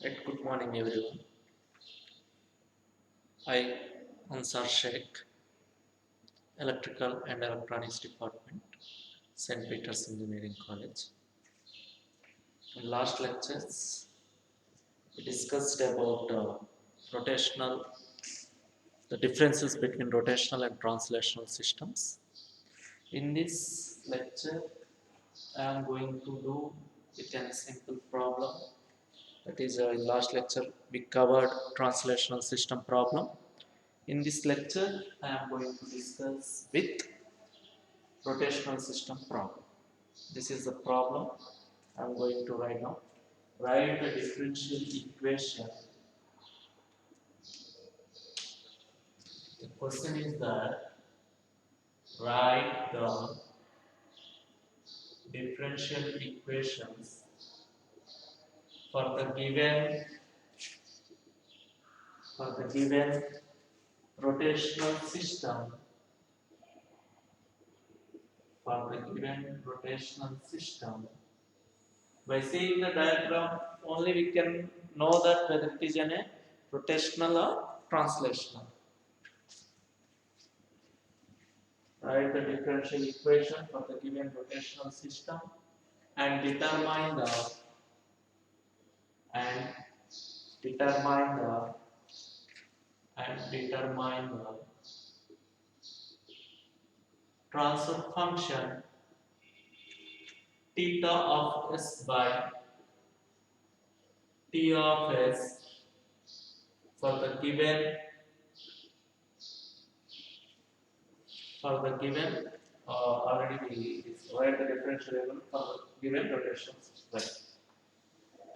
Good morning, everyone. I, Ansar Sheikh, Electrical and Electronics Department, St. Peter's Engineering College. In last lectures, we discussed about rotational, the differences between rotational and translational systems. In this lecture, I am going to do with a simple problem. That is, in last lecture, we covered translational system problem. In this lecture, I am going to discuss with rotational system problem. This is the problem I am going to write now. Write the differential equation. The question is that write the differential equations for the given rotational system By seeing the diagram, only we can know that whether it is a rotational or translational. Write the differential equation for the given rotational system and determine and determine the transfer function theta of s by t of s for the given already we write the differential equation for the given rotation system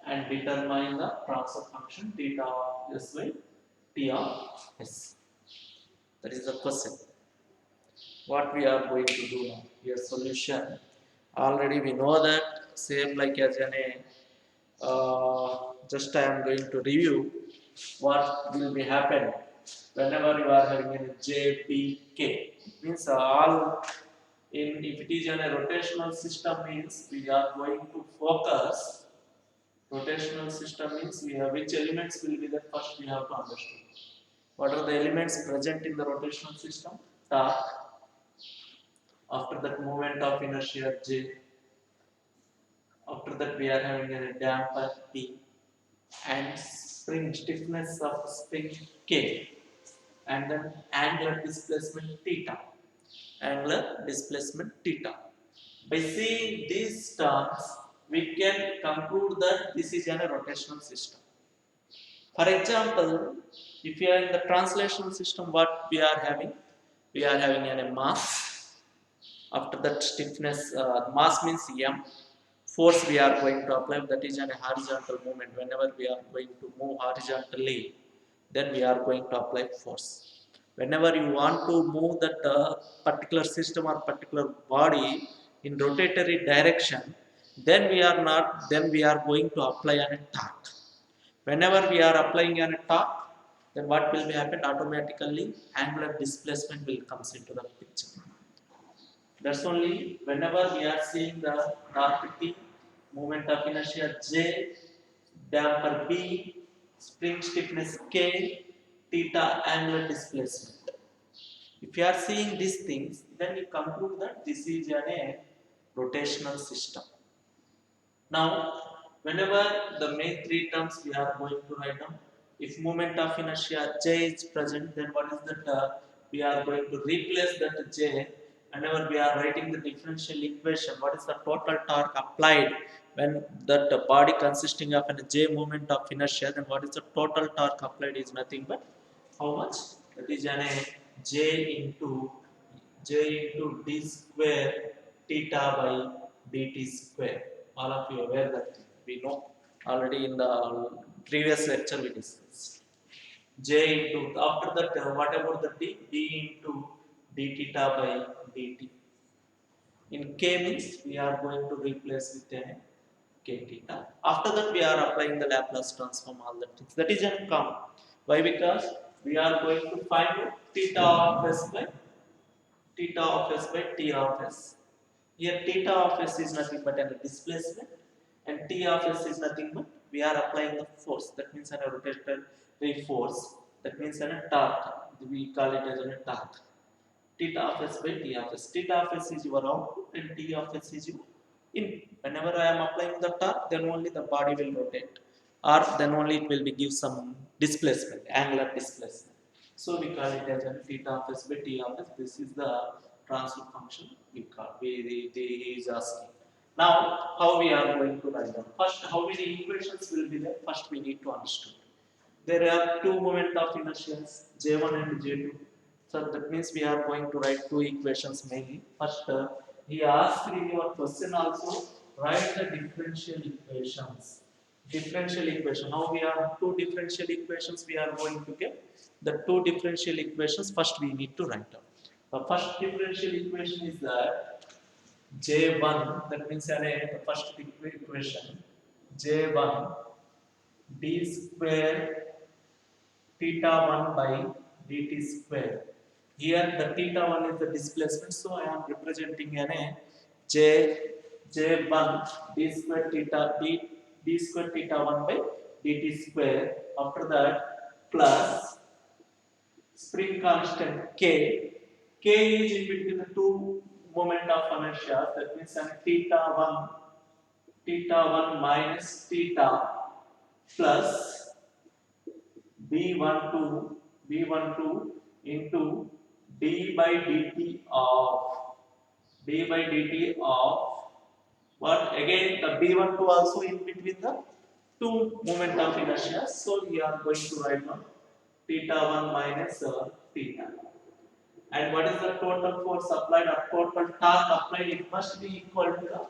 and determine the transfer function theta of s by t of s. That is the question. What we are going to do now? Here solution. Already we know that same like as an just I am going to review what will be happen whenever you are having a JPK. Means all in if it is in a rotational system means we are going to focus. Rotational system means we have which elements will be there first we have to understand. What are the elements present in the rotational system? Torque. After that moment of inertia J. After that we are having a damper P and spring stiffness of spring K and then angular displacement theta. Angular displacement theta. By seeing these terms, we can conclude that this is a rotational system. For example, if you are in the translational system, what we are having? We are having a mass. After that stiffness, mass means m. Force we are going to apply, that is a horizontal movement. Whenever we are going to move horizontally, then we are going to apply force. Whenever you want to move that particular system or particular body in rotatory direction, then we are going to apply a torque. Whenever we are applying a torque, then what will be happen? Automatically angular displacement will comes into the picture. That's only whenever we are seeing the torque T, moment of inertia J, damper B, spring stiffness K, theta angular displacement. If you are seeing these things, then you conclude that this is a rotational system. Now, whenever the main three terms we are going to write down, if moment of inertia J is present, then what is that? We are going to replace that J. Whenever we are writing the differential equation, what is the total torque applied when that body consisting of a J moment of inertia, then what is the total torque applied is nothing but how much? That is an J into d square theta by dt square. All of you aware that we know already in the previous lecture we discussed. J into after that what about the d? D into d theta by dt. In k means we are going to replace with a k theta. After that we are applying the Laplace transform all the things. That is a common. Why? Because we are going to find theta of s by t of s. Here theta of s is nothing but a displacement and t of s is nothing but we are applying the force. That means a rotatory force. That means a torque. We call it as a torque. Theta of s by T of s. Theta of s is your output and T of s is your input. Whenever I am applying the torque, then only the body will rotate, or then only it will be give some displacement, angular displacement. So we call it as a theta of s by T of s. This is the transfer function we call. He is asking. Now, how we are going to write down? First, how many equations will be there? First, we need to understand. There are two moment of inertias, J1 and J2. So that means we are going to write two equations mainly. First, he asked in your question also, write the differential equations. Differential equation. Now we have two differential equations we are going to get. The two differential equations first we need to write down. The first differential equation is that J1, that means the first equation, J1 d square theta 1 by dt square. Here the theta 1 is the displacement, so I am representing j1 d square theta d square theta 1 by dt square. After that, plus spring constant k is in between the two moment of inertia. That means theta 1 minus theta plus B12 into d by dt of what, again the B12 also in between the two moment of inertia. So we are going to write down theta 1 minus theta. And what is the total force applied or total torque applied? It must be equal to the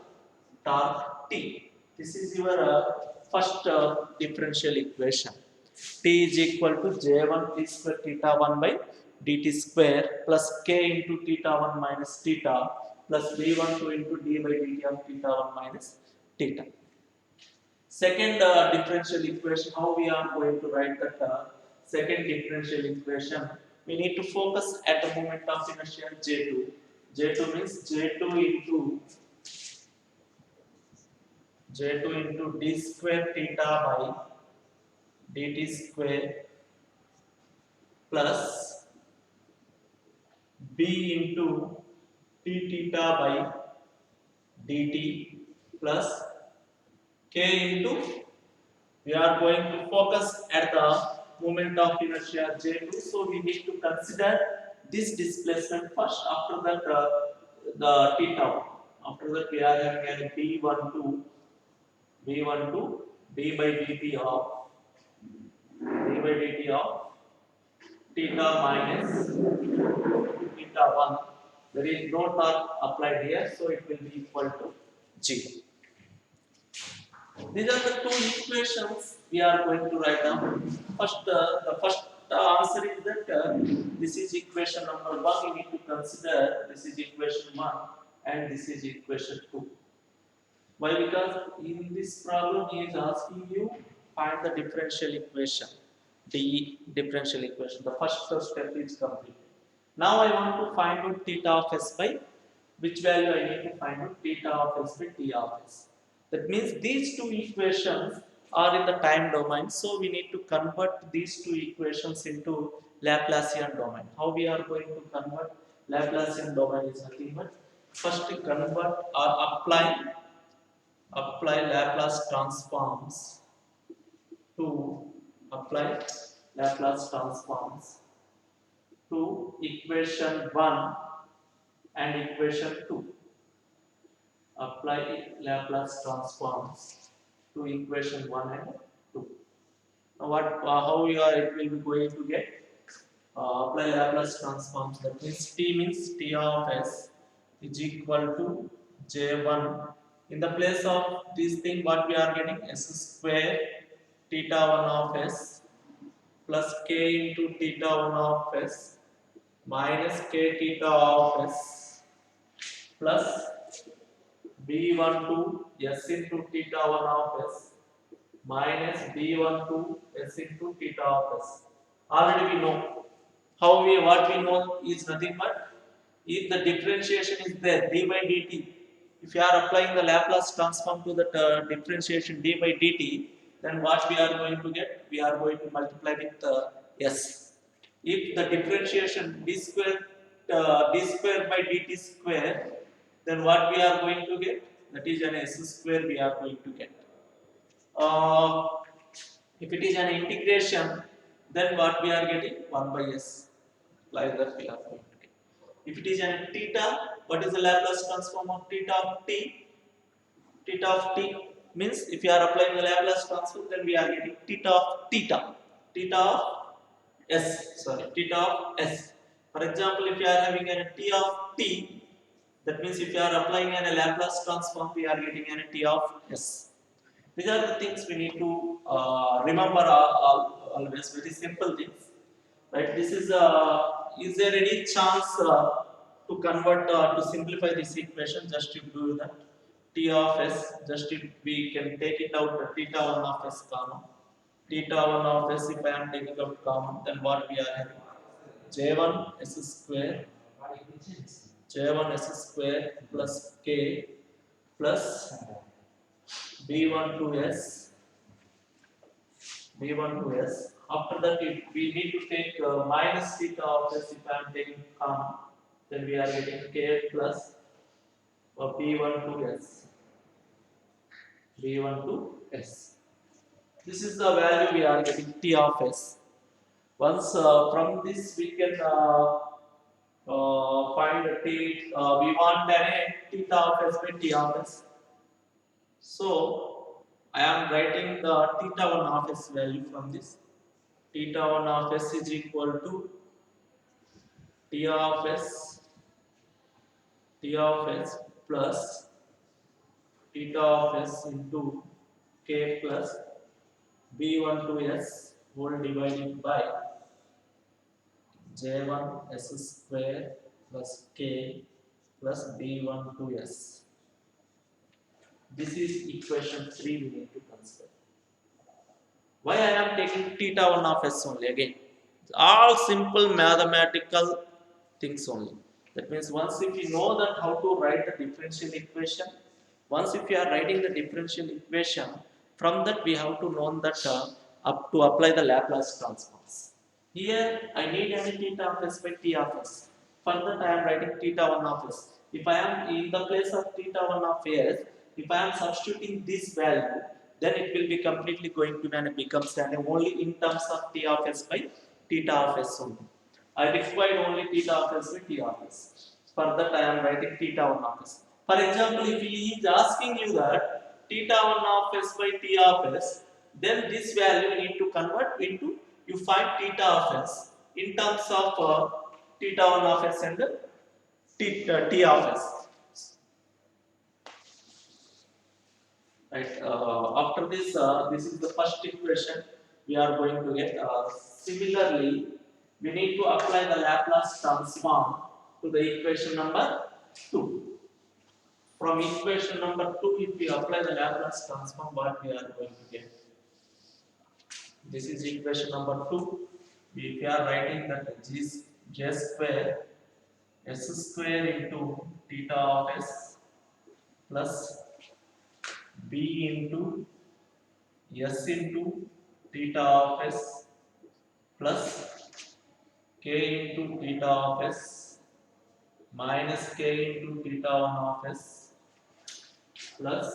torque T. This is your first differential equation. T is equal to J1 T square theta 1 by dt square plus K into theta 1 minus theta plus B12 into d by dt of theta 1 minus theta. Second differential equation, how we are going to write that second differential equation? We need to focus at the moment of inertia J2. J2 means J2 into d square theta by dt square plus b into t theta by dt plus k into, we are going to focus at the moment of inertia J2, so we need to consider this displacement first. After that, the theta. After that, we are having a B12 d by dt of theta minus theta 1. There is no torque applied here, so it will be equal to 0. These are the two equations we are going to write down. First, the first answer is that this is equation number 1. You need to consider this is equation 1 and this is equation 2. Why? Because in this problem he is asking you find the differential equation, the differential equation. The first step is completed. Now I want to find out theta of s by which value I need to find out theta of s by t of s. That means these two equations are in the time domain, so we need to convert these two equations into Laplacian domain. How we are going to convert Laplacian domain is nothing but first to convert or apply Laplace transforms to equation 1 and equation 2. Apply Laplace transforms to equation 1 and 2. Now how it will be going to get? Apply Laplace transforms. That means T of s is equal to J1. In the place of this thing, what we are getting? S square theta 1 of s plus k into theta 1 of s minus k theta of s plus B12 s into theta 1 of s minus B12 s into theta of s. Already we know. What we know is nothing but if the differentiation is there, d by dt. If you are applying the Laplace transform to the differentiation d by dt, then what we are going to get? We are going to multiply with s. If the differentiation d square by dt square, then what we are going to get? That is an s square we are going to get. Uh, if it is an integration, then what we are getting? 1 by s. Like that we are going to get. If it is an theta, what is the Laplace transform of theta of t? Theta of t means if you are applying the Laplace transform, then we are getting theta of theta. Theta of s. Sorry, theta of s. For example, if you are having a t of t, that means if you are applying a Laplace transform, we are getting a t of s. These are the things we need to remember always. Very simple things, right? This is there any chance to convert to simplify this equation? Just to do that, t of s. Just if we can take it out, theta 1 of s common. Theta 1 of s. If I am taking out common, then what we are having? J1 s square, J1 s square plus k plus b1 to s, b1 to s. After that, if we need to take minus theta of s, if I am taking common, then we are getting k plus b1 to s, b1 to s. This is the value we are getting t of s. Once from this we can find the t. We want an theta of s by t of s. So I am writing the theta 1 of s value from this. Theta 1 of s is equal to t of s plus theta of s into k plus b1 to s whole divided by j1 s square plus k plus b1 to s. This is equation 3 we need to consider. Why I am taking theta 1 of s only? Again, all simple mathematical things only. That means once if you know that how to write the differential equation, once if you are writing the differential equation, from that we have to know that up to apply the Laplace transforms. Here I need any theta of s by t of s. For that I am writing theta 1 of s. If I am in the place of theta 1 of s, if I am substituting this value, then it will be completely going to becomes only in terms of t of s by theta of s only. I required only theta of s by t of s. For that I am writing theta 1 of s. For example, if he is asking you that theta 1 of s by t of s, then this value you need to convert into, you find theta of s in terms of theta 1 of s and t of s. Right. After this, this is the first equation we are going to get. Similarly, we need to apply the Laplace transform to the equation number 2. From equation number 2, if we apply the Laplace transform, what we are going to get? This is equation number 2. If we are writing that j square s square into theta of s plus b into s into theta of s plus k into theta of s minus k into theta 1 of s plus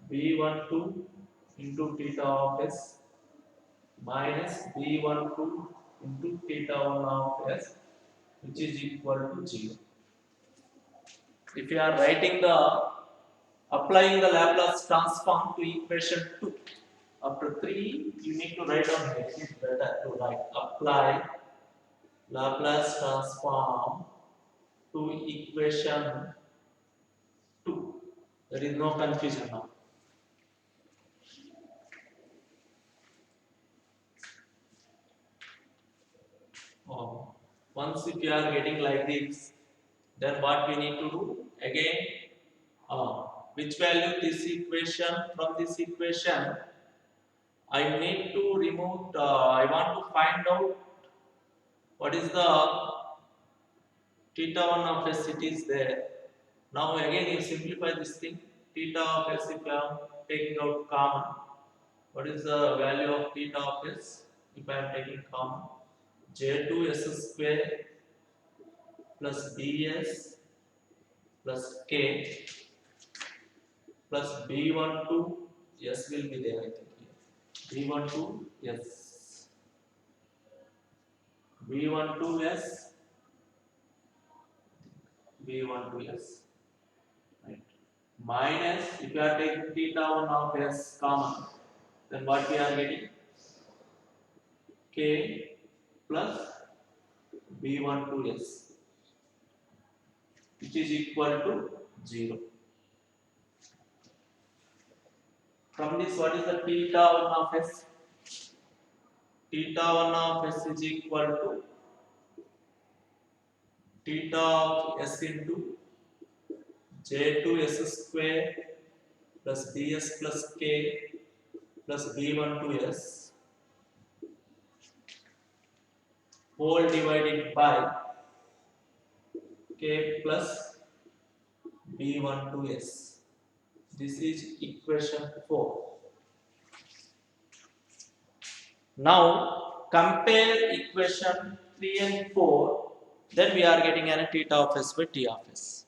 b12 into theta of s minus b12 into theta 1 of s, which is equal to 0. If you are writing the applying the Laplace transform to equation 2, after 3 you need to write down here. It is better to write apply Laplace transform to equation 2. There is no confusion now. Once if you are getting like this, then what we need to do? Again, which value this equation, from this equation I need to remove, I want to find out what is the theta 1 of s, it is there. Now again you simplify this thing, theta of s if you have taking out common, what is the value of theta of s? If I am taking common, j2 s square plus bs plus k plus b12 s will be there, I think here. b12 s, b12 s, b12 s, right? Minus, if you are taking theta 1 of s common, then what we are getting? K plus b12s, which is equal to 0. From this, what is the theta 1 of s? Theta 1 of s is equal to theta of s into j2 s square plus bs plus k plus b12s whole divided by k plus b12s. This is equation 4. Now compare equation 3 and 4, then we are getting an theta of s by t of s.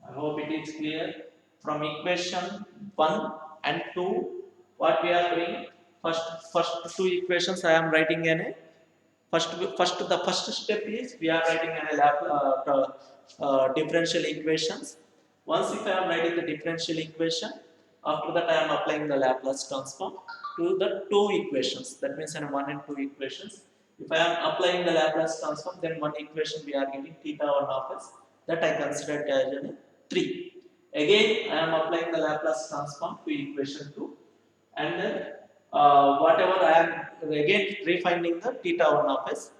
I hope it is clear. From equation 1 and 2, what we are doing? First two equations I am writing in a the first step is we are writing differential equations. Once if I am writing the differential equation, after that I am applying the Laplace transform to the two equations. That means in 1 and 2 equations. If I am applying the Laplace transform, then one equation we are getting theta 1 of s, that I consider as a 3. Again I am applying the Laplace transform to equation 2, and then whatever I am again refining the theta 1 of s,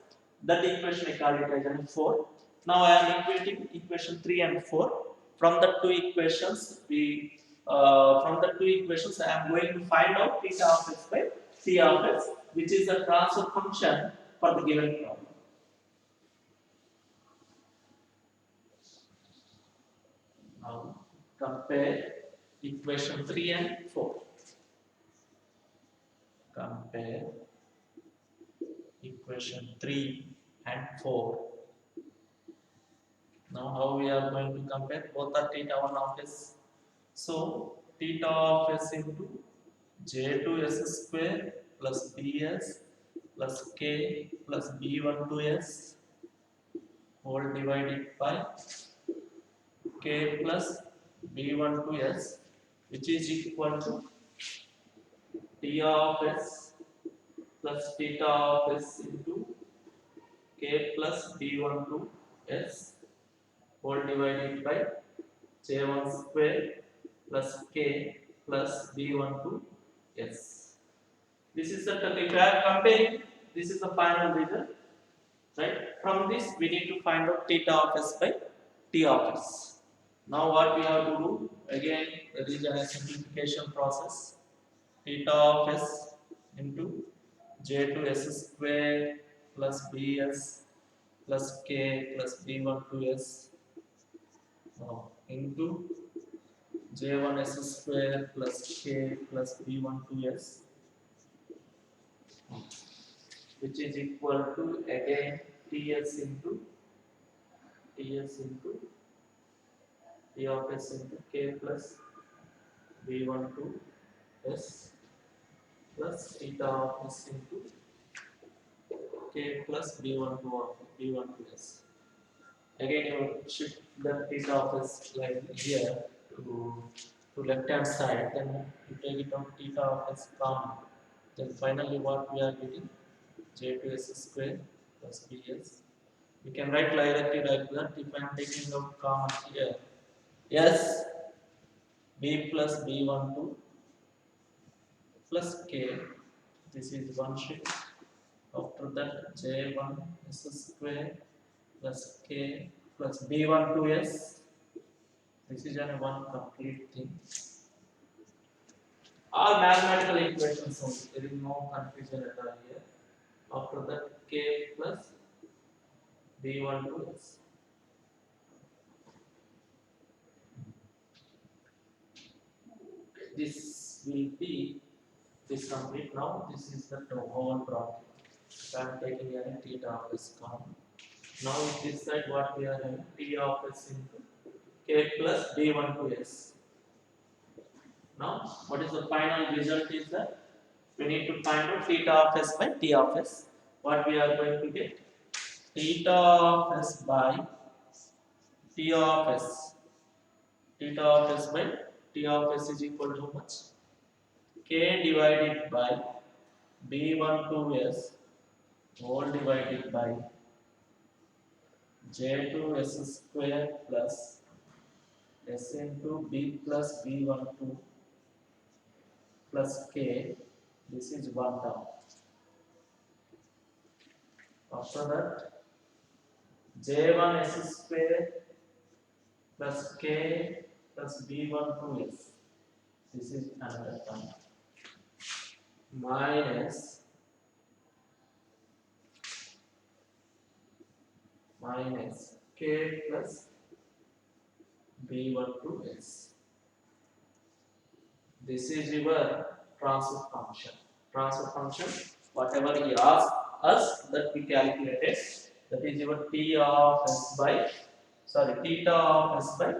that equation I call it as 4. Now I am equating equation 3 and 4. From the two equations, I am going to find out theta of s by t of s, which is the transfer function for the given problem. Now compare equation 3 and 4. Compare equation 3 and 4. Now how we are going to compare? Both are theta 1 of s. So theta of s into j2 s square plus bs plus k plus b12s whole divided by k plus b12s, which is equal to t of s plus theta of s into k plus b12s whole divided by j1 square plus k plus b12s. This is the, if I am comparing, this is the final result, right? From this we need to find out theta of s by t of s. Now what we have to do, again there is a simplification process. Theta of s into j2 s square plus bs plus k plus b12s into j1 s square plus k plus b12s, which is equal to again ts into t of s into k plus b12s plus theta of s into k plus b12s. Again you shift the theta of s like here to left hand side, then you take it out theta of s common. Then finally what we are getting? j2s square plus bs. We can write directly like that. If I am taking out common here, yes, b plus b12 plus k. This is one sheet. After that, j1 s square plus k plus b12s. This is one complete thing. All mathematical equations only. There is no confusion at all here. After that, k plus b12s. this will be this complete. Now this is the whole problem. So I am taking a theta of s common. Now this side what we are having t of s into k plus d1 to s. Now what is the final result is that we need to find out theta of s by t of s. What we are going to get? Theta of s by t of s. Theta of s by t of s is equal to how much? K divided by b1 to s whole divided by j2 s square plus s into b plus b1 2 plus k. This is one term. After that, j1 s square plus k plus b1 2 s. This is another term. Minus k plus b1 2 s. This is your transfer function. Transfer function, whatever he asked us, that we calculated. That is your t of s by, sorry, theta of s by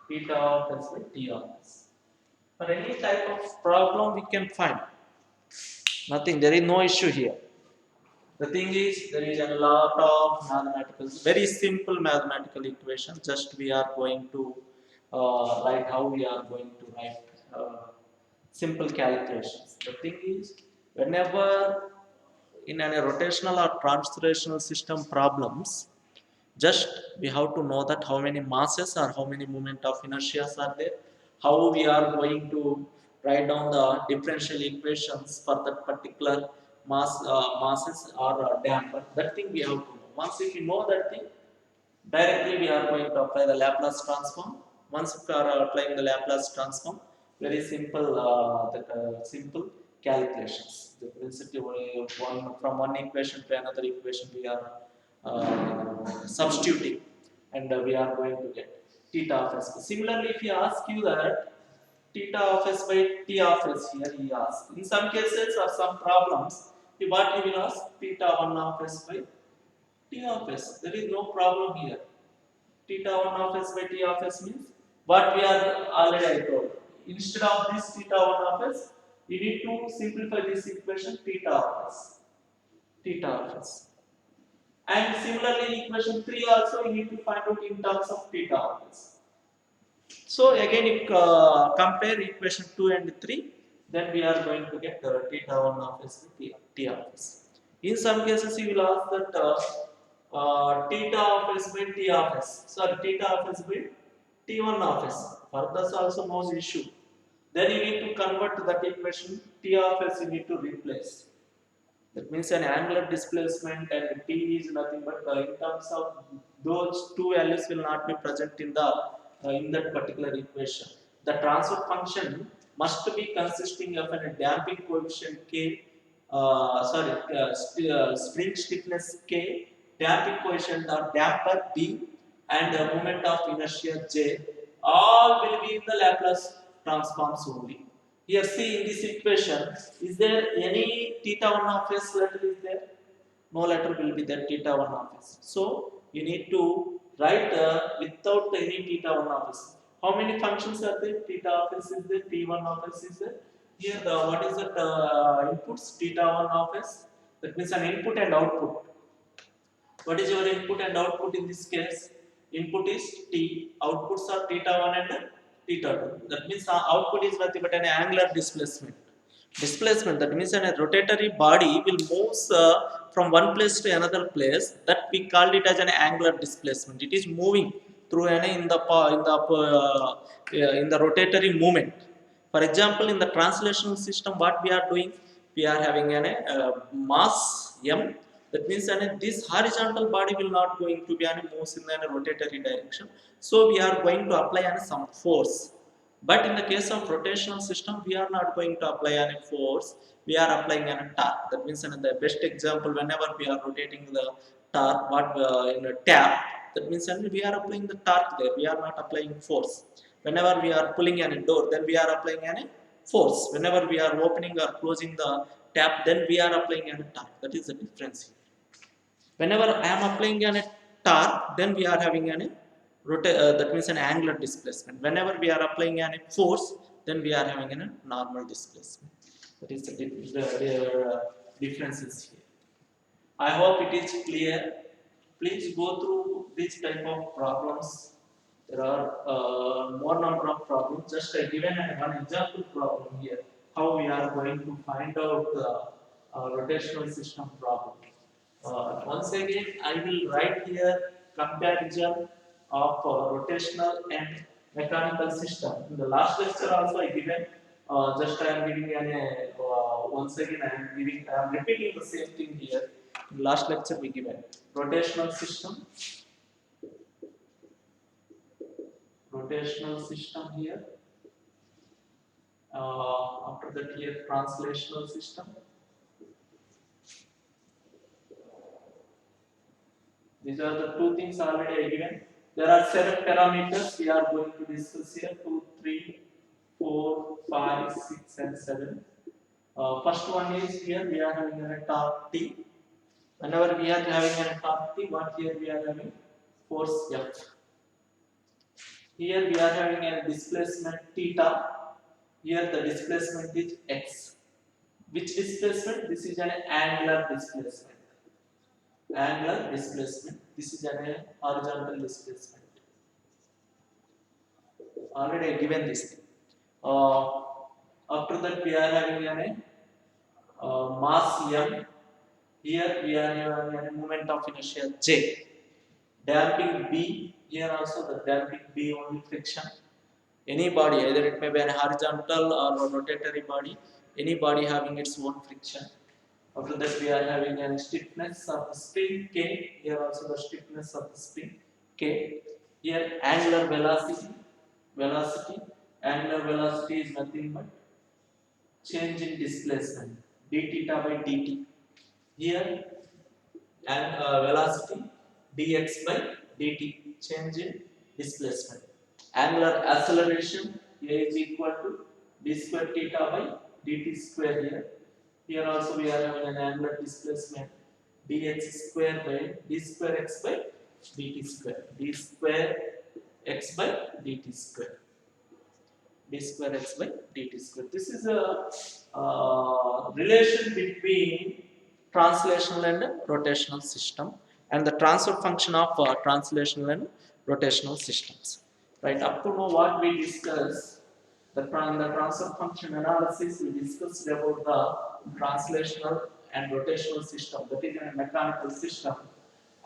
theta of s by t of s. For any type of problem we can find. Nothing, there is no issue here. The thing is, there is a lot of mathematical, very simple mathematical equation. Just we are going to write how we are going to write simple calculations. The thing is, whenever in a rotational or translational system problems, just we have to know that how many masses or how many moment of inertia are there, how we are going to write down the differential equations for that particular masses or damper. That thing we have to know. Once if you know that thing, directly we are going to apply the Laplace transform. Once we are applying the Laplace transform, very simple, simple calculations. The principle from one equation to another equation we are substituting, and we are going to get theta of s. Similarly, if he asks you that theta of s by t of s, here he asks. In some cases or some problems, what he will ask? Theta 1 of s by t of s. There is no problem here. Theta 1 of s by t of s means what we are already I told. Instead of this theta 1 of s, you need to simplify this equation theta of s. Theta of s. And similarly, in equation 3 also you need to find out in terms of theta of s. So again, if compare equation 2 and 3, then we are going to get theta 1 of s with t of s. In some cases, you will ask that theta of s by t of s. Sorry, theta of s by t1 of s. For this also no issue. Then you need to convert that equation t of s. You need to replace. That means an angular displacement and t is nothing but in terms of those two values will not be present in the in that particular equation. The transfer function must be consisting of a damping coefficient k, spring stiffness k, damping coefficient or damper d, and the moment of inertia j. All will be in the Laplace transforms only. Here see in this equation, is there any theta 1 of s letter is there? No letter will be there theta 1 of s. So you need to write without any theta 1 of s. How many functions are there? Theta of s is there, t1 of s is there. Here the what is that inputs? Theta 1 of s. That means an input and output. What is your input and output in this case? Input is t, outputs are theta 1 and theta 2. That means output is nothing but an angular displacement. Displacement, that means a rotatory body will move from one place to another place. That we called it as an angular displacement. It is moving through in the rotatory movement. For example, in the translational system, what we are doing, we are having mass m. That means this horizontal body will not going to be moves in a rotatory direction. So we are going to apply some force. But in the case of rotational system, we are not going to apply any force. We are applying a torque. That means the best example, whenever we are rotating the torque, what in a tap, that means we are applying the torque there. We are not applying force. Whenever we are pulling a door, then we are applying a force. Whenever we are opening or closing the tap, then we are applying a torque. That is the difference here. Whenever I am applying a torque, then we are having a that means an angular displacement. Whenever we are applying a force, then we are having a normal displacement. That is the differences here. I hope it is clear. Please go through this type of problems. There are more number of problems. Just I given one example problem here. How we are going to find out the rotational system problem. Once again, I will write here comparison of rotational and mechanical system. In the last lecture also I given. Just I am giving once again I am repeating the same thing here. In last lecture we given rotational system here. After that here translational system. These are the two things already I given. There are 7 parameters we are going to discuss here. 2, 3, 4, 5, 6 and 7. First one is here we are having a torque T. Whenever we are having a torque T, what here we are having? Force F. Here we are having a displacement theta. Here the displacement is x. Which displacement? This is an angular displacement. Angular displacement. This is an horizontal displacement. Already I given this thing. After that we are having a mass m. Here we are having a moment of inertia j. Damping b. Here also the damping b only friction. Any body, either it may be a horizontal or a rotatory body, any body having its own friction. After that we are having a stiffness of the spring k. Here also the stiffness of the spring k. Here angular velocity. Angular velocity is nothing but change in displacement d theta by dt. Here and velocity dx by dt, change in displacement. Angular acceleration a is equal to d square theta by dt square here. Here also we are having an angular displacement dx square by d square x by dt square. D square x by dt square. D square x by dt square. This is a relation between translational and rotational system and the transfer function of translational and rotational systems. Right, up to now what we discussed, the transfer function analysis, we discussed about the translational and rotational system, that is a mechanical system.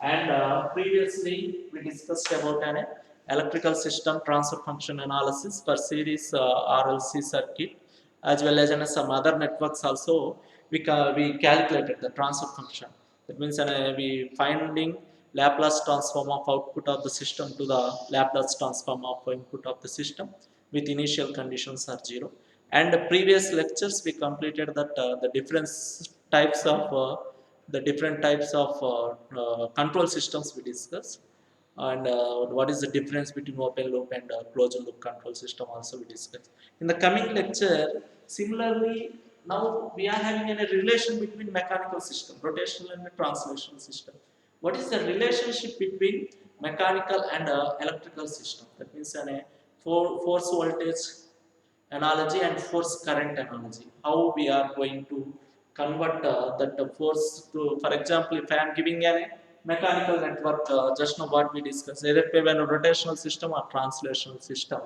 And previously we discussed about an electrical system transfer function analysis for series RLC circuit, as well as some other networks also. We calculated the transfer function. That means we finding Laplace transform of output of the system to the Laplace transform of input of the system with initial conditions are 0. And the previous lectures we completed that the different types of control systems we discussed, and what is the difference between open loop and closed loop control system also we discussed. In the coming lecture, similarly, now we are having a relation between mechanical system, rotational and translational system. What is the relationship between mechanical and electrical system? That means a force voltage analogy and force current analogy. How we are going to convert that force to, for example, if I am giving a mechanical network, just now what we discussed, either it may be a rotational system or translational system.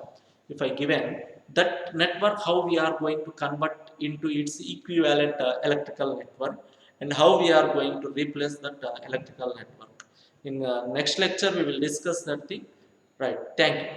If I given that network, how we are going to convert into its equivalent electrical network, and how we are going to replace that electrical network. In next lecture, we will discuss that thing. Right. Thank you.